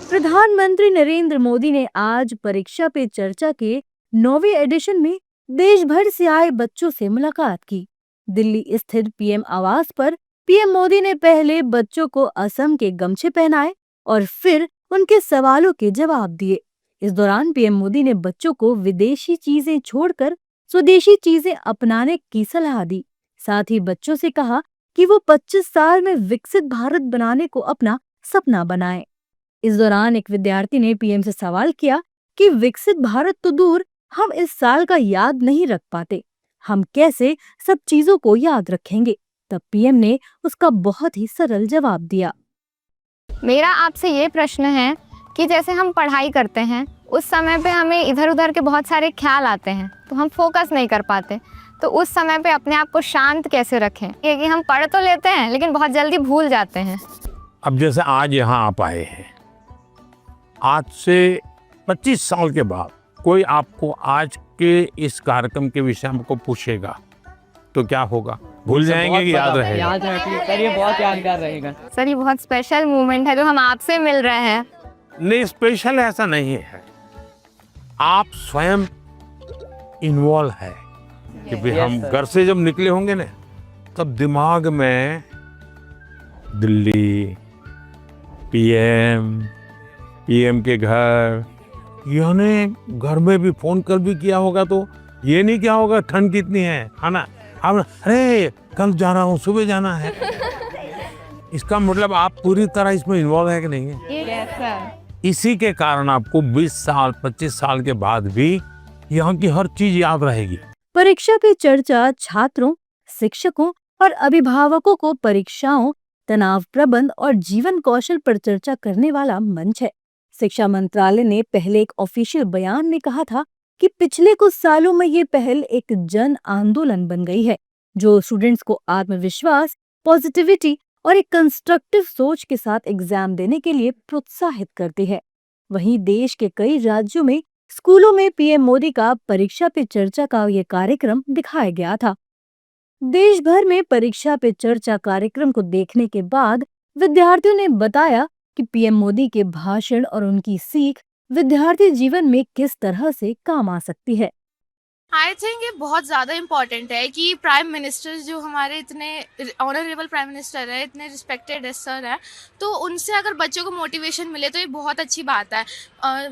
प्रधानमंत्री नरेंद्र मोदी ने आज परीक्षा पे चर्चा के 9वें एडिशन में देश भर से आए बच्चों से मुलाकात की। दिल्ली स्थित पीएम आवास पर पीएम मोदी ने पहले बच्चों को असम के गमछे पहनाए और फिर उनके सवालों के जवाब दिए। इस दौरान पीएम मोदी ने बच्चों को विदेशी चीजें छोड़कर स्वदेशी चीजें अपनाने की सलाह दी। साथ ही बच्चों से कहा कि वो 25 साल में विकसित भारत बनाने को अपना सपना बनाएं। इस दौरान एक विद्यार्थी ने पीएम से सवाल किया कि विकसित भारत तो दूर, हम इस साल का याद नहीं रख पाते, हम कैसे सब चीजों को याद रखेंगे? तब पीएम ने उसका बहुत ही सरल जवाब दिया। मेरा आपसे ये प्रश्न है कि जैसे हम पढ़ाई करते हैं उस समय पे हमें इधर उधर के बहुत सारे ख्याल आते हैं तो हम फोकस नहीं कर पाते, तो उस समय पे अपने आप को शांत कैसे रखें? ये कि हम पढ़ तो लेते हैं लेकिन बहुत जल्दी भूल जाते हैं। अब जैसे आज यहाँ आप आए हैं, आज से 25 साल के बाद कोई आपको आज के इस कार्यक्रम के विषय में को पूछेगा तो क्या होगा? भूल जाएंगे कि याद रहेगा? याद रखिए सर, ये बहुत यादगार रहेगा। सर ये बहुत स्पेशल मोमेंट है जो हम आपसे मिल रहे हैं। नहीं, स्पेशल ऐसा नहीं है, आप स्वयं इन्वॉल्व है कि भाई हम घर से जब निकले होंगे ना तब दिमाग में दिल्ली, पीएम के घर, यानी घर में भी फोन कर भी किया होगा तो ये नहीं क्या होगा ठंड कितनी है ना, अब अरे कल जा रहा हूँ, सुबह जाना है। इसका मतलब आप पूरी तरह इसमें इन्वॉल्व है कि नहीं है? Yes sir. इसी के कारण आपको 20 साल 25 साल के बाद भी यहाँ की हर चीज याद रहेगी। परीक्षा पे चर्चा छात्रों, शिक्षकों और अभिभावकों को परीक्षाओं, तनाव प्रबंध और जीवन कौशल पर चर्चा करने वाला मंच है। शिक्षा मंत्रालय ने पहले एक ऑफिशियल बयान में कहा था कि पिछले कुछ सालों में ये पहल एक जन आंदोलन बन गई है जो स्टूडेंट्स को आत्मविश्वास, पॉजिटिविटी और एक कंस्ट्रक्टिव सोच के साथ एग्जाम देने के लिए प्रोत्साहित करती है। वहीं देश के कई राज्यों में स्कूलों में पीएम मोदी का परीक्षा पे चर्चा का ये कार्यक्रम दिखाया गया था। देश भर में परीक्षा पे चर्चा कार्यक्रम को देखने के बाद विद्यार्थियों ने बताया कि पीएम मोदी के भाषण और उनकी सीख विद्यार्थी जीवन में किस तरह से काम आ सकती है। आई थिंक ये बहुत ज़्यादा इम्पॉर्टेंट है कि प्राइम मिनिस्टर जो हमारे इतने ऑनरेबल प्राइम मिनिस्टर है, इतने रिस्पेक्टेड सर है, तो उनसे अगर बच्चों को मोटिवेशन मिले तो ये बहुत अच्छी बात है।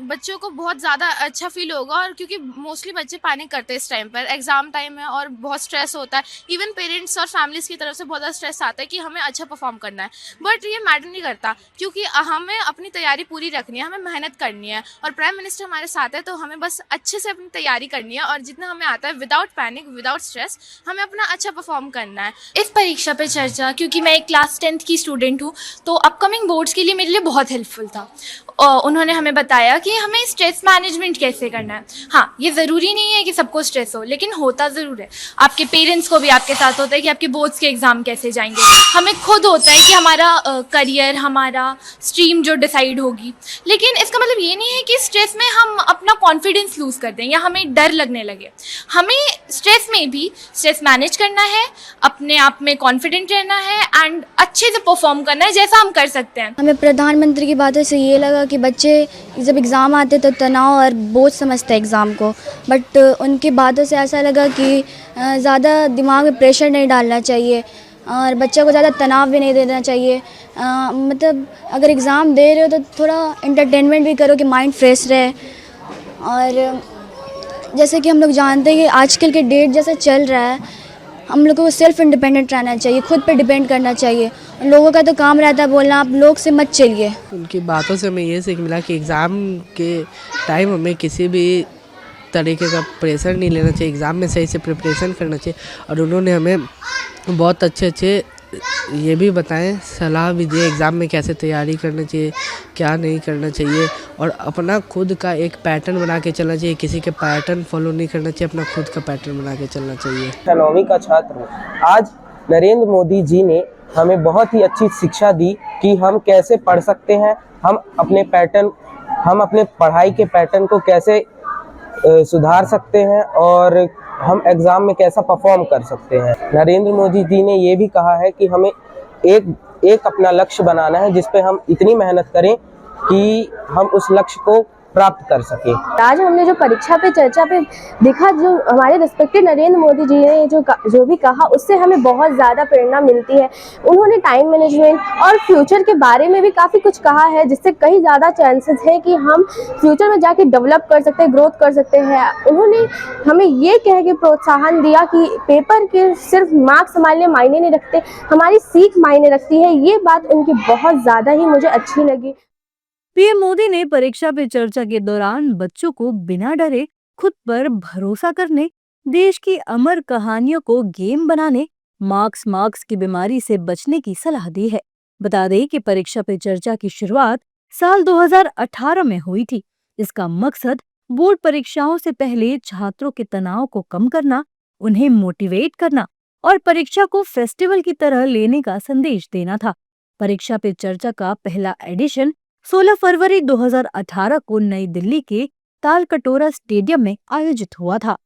बच्चों को बहुत ज़्यादा अच्छा फील होगा, और क्योंकि मोस्टली बच्चे पैनिक करते हैं इस टाइम पर, एग्ज़ाम टाइम है और बहुत स्ट्रेस होता है। इवन पेरेंट्स और फैमिलीज़ की तरफ से बहुत ज़्यादा स्ट्रेस आता है कि हमें अच्छा परफॉर्म करना है, बट ये मैटर नहीं करता क्योंकि हमें अपनी तैयारी पूरी रखनी है, हमें मेहनत करनी है और प्राइम मिनिस्टर हमारे साथ है, तो हमें बस अच्छे से अपनी तैयारी करनी है और जितना हमें आता है विदाउट पैनिक, विदाउट स्ट्रेस, हमें अपना अच्छा परफॉर्म करना है। इस परीक्षा पे चर्चा, क्योंकि मैं एक क्लास 10th की स्टूडेंट हूँ, तो अपकमिंग बोर्ड्स के लिए मेरे लिए बहुत हेल्पफुल था। उन्होंने हमें बताया कि हमें स्ट्रेस मैनेजमेंट कैसे करना है। हाँ, ये ज़रूरी नहीं है कि सबको स्ट्रेस हो, लेकिन होता ज़रूर है। आपके पेरेंट्स को भी आपके साथ होता है कि आपके बोर्ड्स के एग्ज़ाम कैसे जाएंगे। हमें खुद होता है कि हमारा करियर, हमारा स्ट्रीम जो डिसाइड होगी, लेकिन इसका मतलब ये नहीं है कि स्ट्रेस में हम अपना कॉन्फिडेंस लूज़ कर दें या हमें डर लगने लगे। हमें स्ट्रेस में भी स्ट्रेस मैनेज करना है, अपने आप में कॉन्फिडेंट रहना है एंड अच्छे से परफॉर्म करना है जैसा हम कर सकते हैं। हमें प्रधानमंत्री की बातों से ये लगा कि बच्चे जब एग्ज़ाम आते तो तनाव और बोझ समझते हैं एग्ज़ाम को, बट उनकी बातों से ऐसा लगा कि ज़्यादा दिमाग में प्रेशर नहीं डालना चाहिए और बच्चों को ज़्यादा तनाव भी नहीं देना चाहिए। मतलब अगर एग्ज़ाम दे रहे हो तो थोड़ा एंटरटेनमेंट भी करो कि माइंड फ्रेश रहे। और जैसे कि हम लोग जानते हैं कि आजकल के डेट जैसा चल रहा है, हम लोगों को सेल्फ इंडिपेंडेंट रहना चाहिए, खुद पे डिपेंड करना चाहिए। लोगों का तो काम रहता है बोलना, आप लोग से मत चलिए। उनकी बातों से हमें ये सीख मिला कि एग्ज़ाम के टाइम हमें किसी भी तरीके का प्रेशर नहीं लेना चाहिए, एग्ज़ाम में सही से प्रिपरेशन करना चाहिए। और उन्होंने हमें बहुत अच्छे ये भी बताएं, सलाह भी दिए एग्ज़ाम में कैसे तैयारी करना चाहिए, क्या नहीं करना चाहिए, और अपना खुद का एक पैटर्न बना के चलना चाहिए। किसी के पैटर्न फॉलो नहीं करना चाहिए, अपना खुद का पैटर्न बना के चलना चाहिए। 9वीं का छात्र हूँ। आज नरेंद्र मोदी जी ने हमें बहुत ही अच्छी शिक्षा दी कि हम कैसे पढ़ सकते हैं, हम अपने पढ़ाई के पैटर्न को कैसे सुधार सकते हैं और हम एग्ज़ाम में कैसा परफॉर्म कर सकते हैं। नरेंद्र मोदी जी ने ये भी कहा है कि हमें एक अपना लक्ष्य बनाना है जिस पे हम इतनी मेहनत करें कि हम उस लक्ष्य को प्राप्त कर सकें। आज हमने जो परीक्षा पे चर्चा पे देखा, जो हमारे रिस्पेक्टेड नरेंद्र मोदी जी ने जो भी कहा, उससे हमें बहुत ज़्यादा प्रेरणा मिलती है। उन्होंने टाइम मैनेजमेंट और फ्यूचर के बारे में भी काफ़ी कुछ कहा है, जिससे कई ज़्यादा चांसेस है कि हम फ्यूचर में जाके डेवलप कर सकते हैं, ग्रोथ कर सकते हैं। उन्होंने हमें ये कह के प्रोत्साहन दिया कि पेपर के सिर्फ मार्क्स हमारे लिए मायने नहीं रखते, हमारी सीख मायने रखती है। ये बात उनकी बहुत ज़्यादा ही मुझे अच्छी लगी। पीएम मोदी ने परीक्षा पे चर्चा के दौरान बच्चों को बिना डरे खुद पर भरोसा करने, देश की अमर कहानियों को गेम बनाने, मार्क्स की बीमारी से बचने की सलाह दी है। बता दें कि परीक्षा पे चर्चा की शुरुआत साल 2018 में हुई थी। इसका मकसद बोर्ड परीक्षाओं से पहले छात्रों के तनाव को कम करना, उन्हें मोटिवेट करना और परीक्षा को फेस्टिवल की तरह लेने का संदेश देना था। परीक्षा पे चर्चा का पहला एडिशन 16 फरवरी 2018 को नई दिल्ली के तालकटोरा स्टेडियम में आयोजित हुआ था।